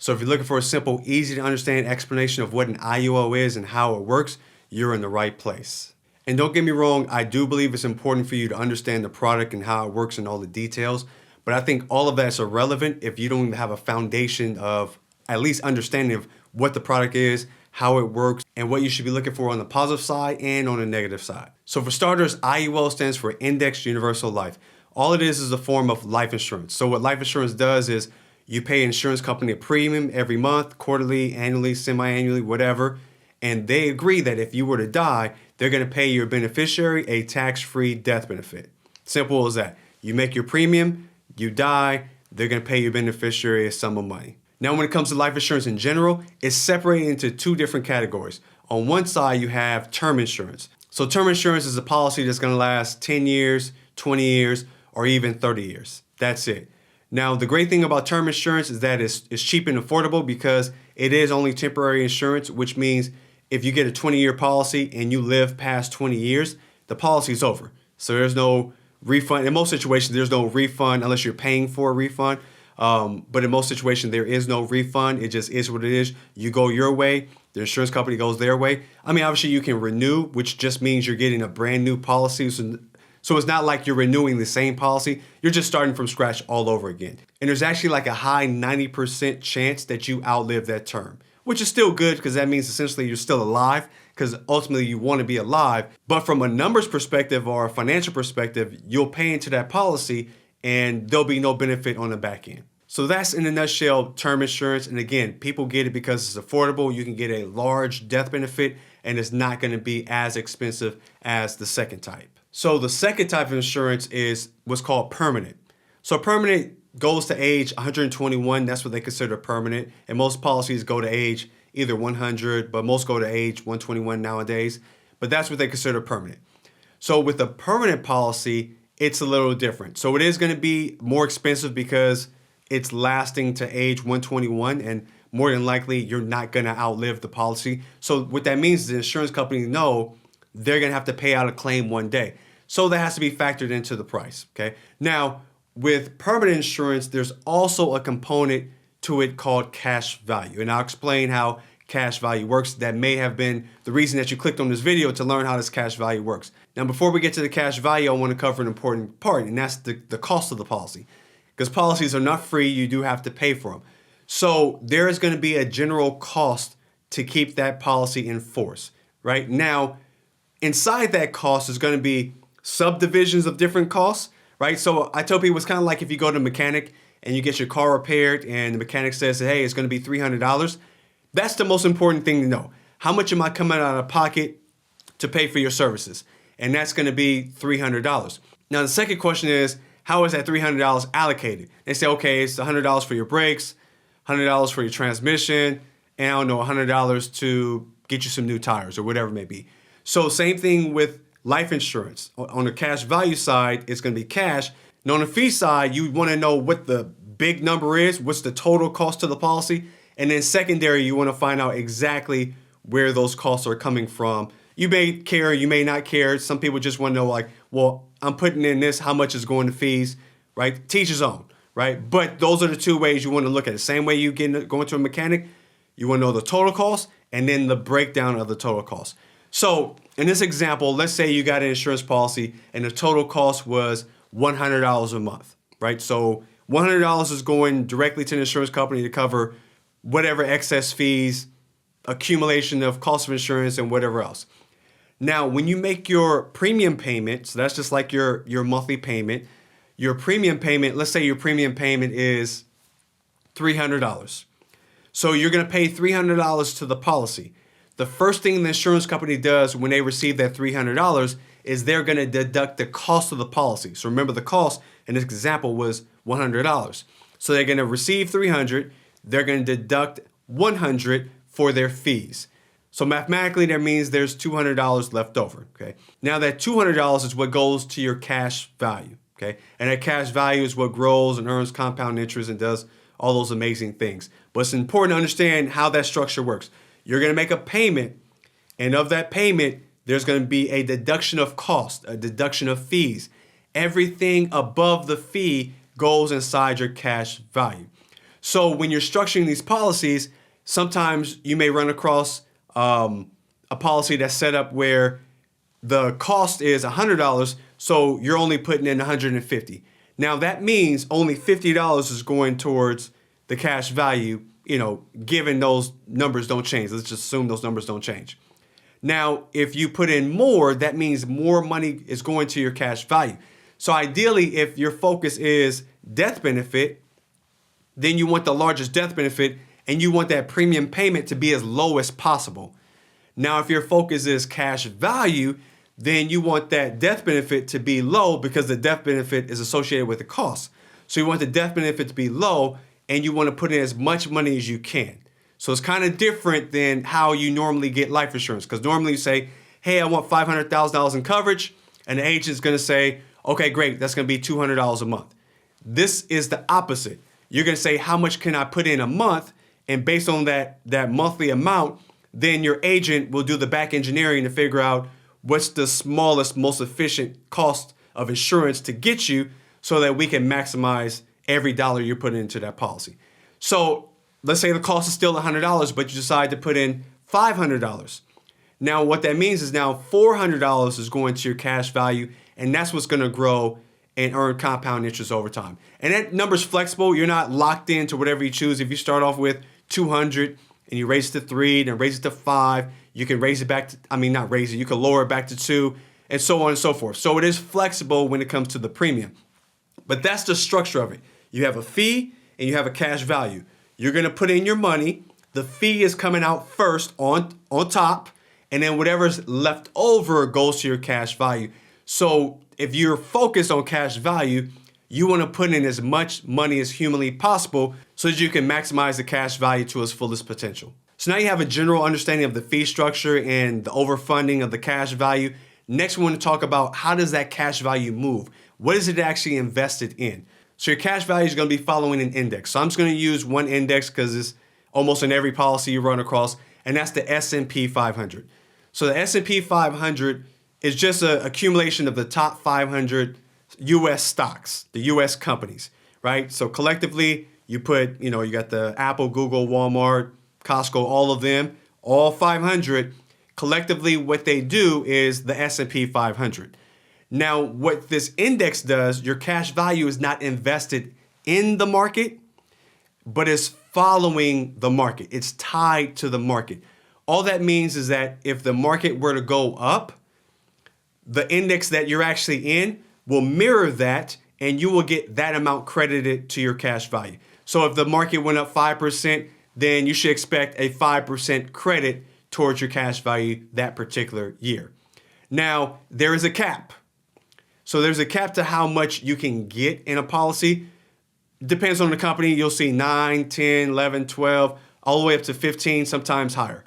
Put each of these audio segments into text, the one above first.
So if you're looking for a simple, easy to understand explanation of what an IUL is and how it works, you're in the right place. And don't get me wrong, I do believe it's important for you to understand the product and how it works and all the details, but I think all of that's irrelevant if you don't even have a foundation of at least understanding of what the product is, how it works, and what you should be looking for on the positive side and on the negative side. So for starters, IUL stands for Indexed Universal Life. All it is a form of life insurance. So what life insurance does is you pay an insurance company a premium every month, quarterly, annually, semi-annually, whatever, and they agree that if you were to die, they're going to pay your beneficiary a tax-free death benefit. Simple as that. You make your premium, you die, they're going to pay your beneficiary a sum of money. Now, when it comes to life insurance in general, it's separated into two different categories. On one side, you have term insurance. So term insurance is a policy that's going to last 10 years, 20 years, or even 30 years. That's it. Now, the great thing about term insurance is that it's cheap and affordable because it is only temporary insurance, which means if you get a 20-year policy and you live past 20 years, the policy is over. So there's no refund. In most situations, there's no refund unless you're paying for a refund. But in most situations, there is no refund. It just is what it is. You go your way. The insurance company goes their way. I mean, obviously, you can renew, which just means you're getting a brand new policy. So it's not like you're renewing the same policy. You're just starting from scratch all over again. And there's actually like a high 90% chance that you outlive that term, which is still good because that means essentially you're still alive because ultimately you want to be alive. But from a numbers perspective or a financial perspective, you'll pay into that policy and there'll be no benefit on the back end. So that's in a nutshell term insurance. And again, people get it because it's affordable. You can get a large death benefit and it's not going to be as expensive as the second type. So the second type of insurance is what's called permanent. So permanent goes to age 121. That's what they consider permanent. And most policies go to age either 100, but most go to age 121 nowadays. But that's what they consider permanent. So with a permanent policy, it's a little different. So it is going to be more expensive because it's lasting to age 121 and more than likely you're not going to outlive the policy. So what that means is the insurance company know they're going to have to pay out a claim one day. So that has to be factored into the price, okay? Now, with permanent insurance, there's also a component to it called cash value. And I'll explain how cash value works. That may have been the reason that you clicked on this video to learn how this cash value works. Now, before we get to the cash value, I want to cover an important part, and that's the cost of the policy. Because policies are not free, you do have to pay for them. So there is going to be a general cost to keep that policy in force, right? Now, inside that cost is going to be subdivisions of different costs, right? So I tell people it's kind of like if you go to a mechanic and you get your car repaired and the mechanic says, hey, it's going to be $300. That's the most important thing to know. How much am I coming out of pocket to pay for your services? And that's going to be $300. Now, the second question is, how is that $300 allocated? They say, okay, it's $100 for your brakes, $100 for your transmission, and I don't know, $100 to get you some new tires or whatever it may be. So same thing with life insurance. On the cash value side, it's going to be cash. And on the fee side, you want to know what the big number is, what's the total cost to the policy. And then secondary, you want to find out exactly where those costs are coming from. You may care, you may not care. Some people just want to know like, well, I'm putting in this, how much is going to fees, right? Teach his own, right? But those are the two ways you want to look at it. Same way you going to a mechanic, you want to know the total cost and then the breakdown of the total cost. So in this example, let's say you got an insurance policy and the total cost was $100 a month, right? So $100 is going directly to the insurance company to cover whatever excess fees, accumulation of cost of insurance, and whatever else. Now, when you make your premium payment, so that's just like your monthly payment, your premium payment, let's say your premium payment is $300. So you're going to pay $300 to the policy. The first thing the insurance company does when they receive that $300 is they're going to deduct the cost of the policy. So remember, the cost in this example was $100. So they're going to receive $300. They're going to deduct $100 for their fees. So mathematically, that means there's $200 left over, okay? Now that $200 is what goes to your cash value, okay? And that cash value is what grows and earns compound interest and does all those amazing things. But it's important to understand how that structure works. You're going to make a payment, and of that payment, there's going to be a deduction of cost, a deduction of fees. Everything above the fee goes inside your cash value. So when you're structuring these policies, sometimes you may run across a policy that's set up where the cost is $100, so you're only putting in $150. Now that means only $50 is going towards the cash value, given those numbers don't change. Let's just assume those numbers don't change. Now, if you put in more, that means more money is going to your cash value. So ideally, if your focus is death benefit, then you want the largest death benefit and you want that premium payment to be as low as possible. Now, if your focus is cash value, then you want that death benefit to be low because the death benefit is associated with the cost. So you want the death benefit to be low and you want to put in as much money as you can. So it's kind of different than how you normally get life insurance, because normally you say, hey, I want $500,000 in coverage, and the agent's going to say, okay, great, that's going to be $200 a month. This is the opposite. You're going to say, how much can I put in a month? And based on that monthly amount, then your agent will do the back engineering to figure out what's the smallest, most efficient cost of insurance to get you so that we can maximize every dollar you're putting into that policy. So let's say the cost is still $100, but you decide to put in $500. Now, what that means is now $400 is going to your cash value, and that's what's going to grow and earn compound interest over time. And that number's flexible. You're not locked into whatever you choose. If you start off with 200 and you raise it to 3, then raise it to 5, you can raise it back to, not raise it, you can lower it back to 2, and so on and so forth. So it is flexible when it comes to the premium. But that's the structure of it. You have a fee and you have a cash value. You're going to put in your money. The fee is coming out first on top, and then whatever's left over goes to your cash value. So if you're focused on cash value, you want to put in as much money as humanly possible so that you can maximize the cash value to its fullest potential. So now you have a general understanding of the fee structure and the overfunding of the cash value. Next, we want to talk about how does that cash value move? What is it actually invested in? So your cash value is going to be following an index. So I'm just going to use one index because it's almost in every policy you run across, and that's the S&P 500. So the S&P 500 is just an accumulation of the top 500 U.S. stocks, the U.S. companies, right? So collectively, you put, you got the Apple, Google, Walmart, Costco, all of them, all 500. Collectively, what they do is the S&P 500. Now, what this index does, your cash value is not invested in the market, but is following the market. It's tied to the market. All that means is that if the market were to go up, the index that you're actually in will mirror that, and you will get that amount credited to your cash value. So if the market went up 5%, then you should expect a 5% credit towards your cash value that particular year. Now, there is a cap. So there's a cap to how much you can get in a policy. Depends on the company. You'll see 9, 10, 11, 12, all the way up to 15, sometimes higher.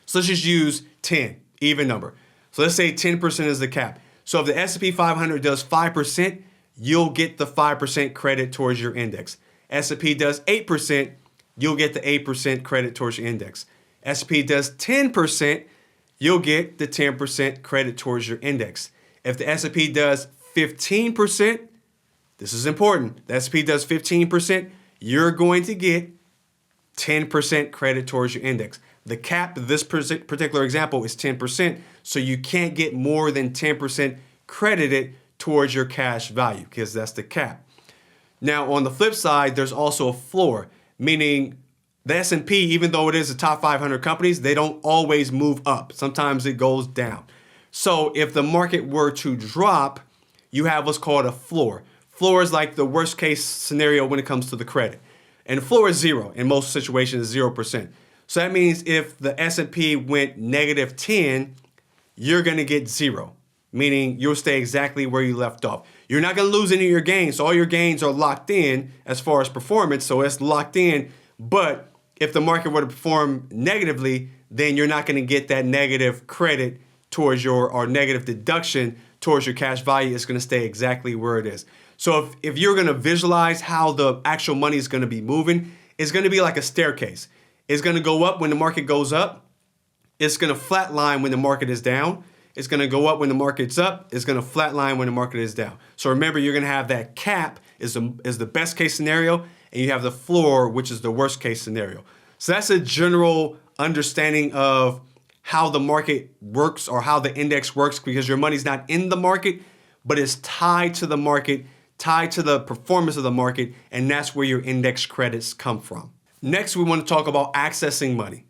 So let's just use 10, even number. So let's say 10% is the cap. So if the S&P 500 does 5%, you'll get the 5% credit towards your index. S&P does 8%, you'll get the 8% credit towards your index. S&P does 10%, you'll get the 10% credit towards your index. If the S&P does 15%, this is important. The S&P does 15%, you're going to get 10% credit towards your index. The cap of this particular example is 10%, so you can't get more than 10% credited towards your cash value because that's the cap. Now, on the flip side, there's also a floor, meaning the S&P, even though it is the top 500 companies, they don't always move up. Sometimes it goes down. So if the market were to drop, you have what's called a floor. Floor is like the worst case scenario when it comes to the credit. And the floor is 0. In most situations, 0%. So that means if the S&P went negative 10, you're going to get 0, meaning you'll stay exactly where you left off. You're not going to lose any of your gains. So all your gains are locked in as far as performance, so it's locked in. But if the market were to perform negatively, then you're not going to get that negative credit towards or negative deduction towards your cash value. It's going to stay exactly where it is. So if you're going to visualize how the actual money is going to be moving, it's going to be like a staircase. It's going to go up when the market goes up. It's going to flatline when the market is down. It's going to go up when the market's up. It's going to flatline when the market is down. So remember, you're going to have that cap is the best case scenario, and you have the floor, which is the worst case scenario. So that's a general understanding of how the market works or how the index works, because your money's not in the market, but it's tied to the market, tied to the performance of the market, and that's where your index credits come from. Next, we want to talk about accessing money.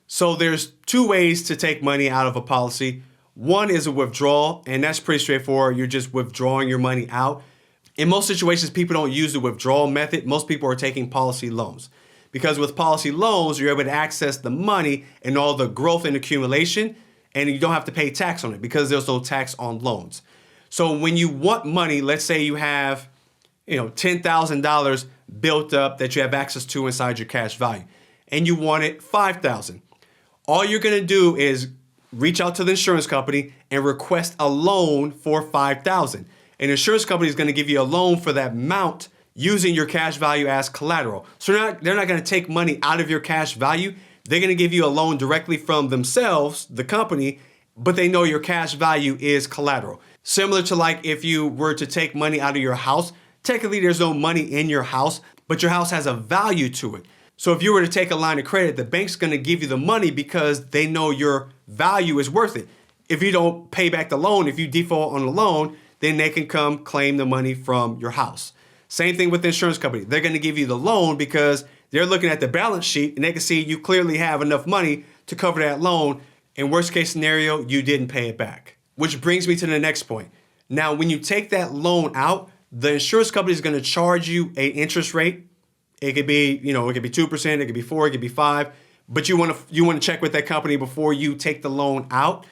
So there's two ways to take money out of a policy. One is a withdrawal, and that's pretty straightforward. You're just withdrawing your money out. In most situations, people don't use the withdrawal method. Most people are taking policy loans, because with policy loans, you're able to access the money and all the growth and accumulation, and you don't have to pay tax on it because there's no tax on loans. So when you want money, let's say you have, $10,000 built up that you have access to inside your cash value, and you want it $5,000. All you're going to do is reach out to the insurance company and request a loan for $5,000. An insurance company is going to give you a loan for that amount using your cash value as collateral. So they're not going to take money out of your cash value. They're going to give you a loan directly from themselves, the company, but they know your cash value is collateral. Similar to like if you were to take money out of your house, technically there's no money in your house, but your house has a value to it. So if you were to take a line of credit, the bank's going to give you the money because they know your value is worth it. If you don't pay back the loan, if you default on the loan, then they can come claim the money from your house. Same thing with the insurance company. They're going to give you the loan because they're looking at the balance sheet and they can see you clearly have enough money to cover that loan. In worst case scenario, you didn't pay it back. Which brings me to the next point. Now, when you take that loan out, the insurance company is going to charge you an interest rate. It could be, it could be 2%, it could be 4%, it could be 5%. But you want to check with that company before you take the loan out.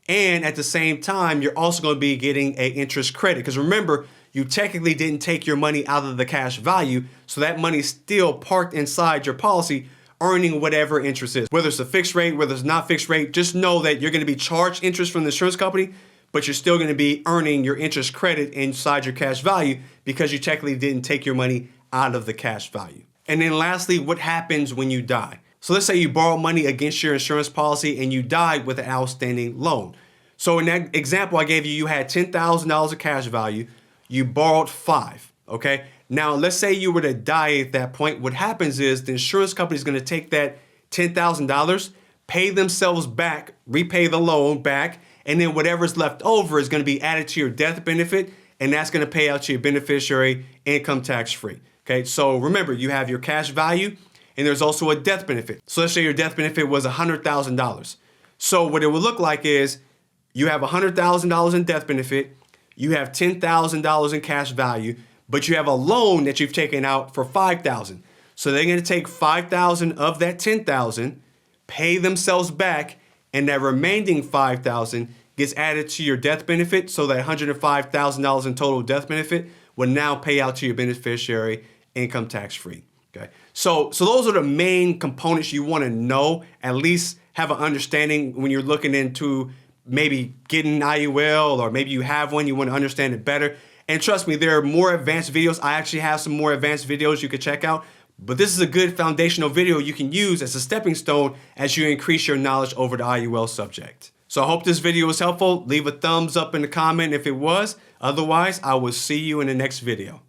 And at the same time, you're also going to be getting an interest credit. Because remember, you technically didn't take your money out of the cash value. So that money's still parked inside your policy, earning whatever interest is. Whether it's a fixed rate, whether it's not fixed rate, just know that you're going to be charged interest from the insurance company, but you're still going to be earning your interest credit inside your cash value because you technically didn't take your money out of the cash value. And then lastly, what happens when you die? So let's say you borrow money against your insurance policy and you died with an outstanding loan. So in that example I gave you, you had $10,000 of cash value. You borrowed $5,000, okay? Now, let's say you were to die at that point. What happens is the insurance company is going to take that $10,000, pay themselves back, repay the loan back, and then whatever's left over is going to be added to your death benefit, and that's going to pay out to your beneficiary income tax free. Okay, so remember, you have your cash value, and there's also a death benefit. So let's say your death benefit was $100,000. So what it would look like is you have $100,000 in death benefit, you have $10,000 in cash value, but you have a loan that you've taken out for $5,000. So they're going to take $5,000 of that $10,000, pay themselves back, and that remaining $5,000 gets added to your death benefit. So that $105,000 in total death benefit will now pay out to your beneficiary income tax free. Okay. So those are the main components you want to know, at least have an understanding when you're looking into maybe getting an IUL, or maybe you have one, you want to understand it better. And trust me, there are more advanced videos. I actually have some more advanced videos you could check out. But this is a good foundational video you can use as a stepping stone as you increase your knowledge over the IUL subject. So I hope this video was helpful. Leave a thumbs up in the comment if it was. Otherwise, I will see you in the next video.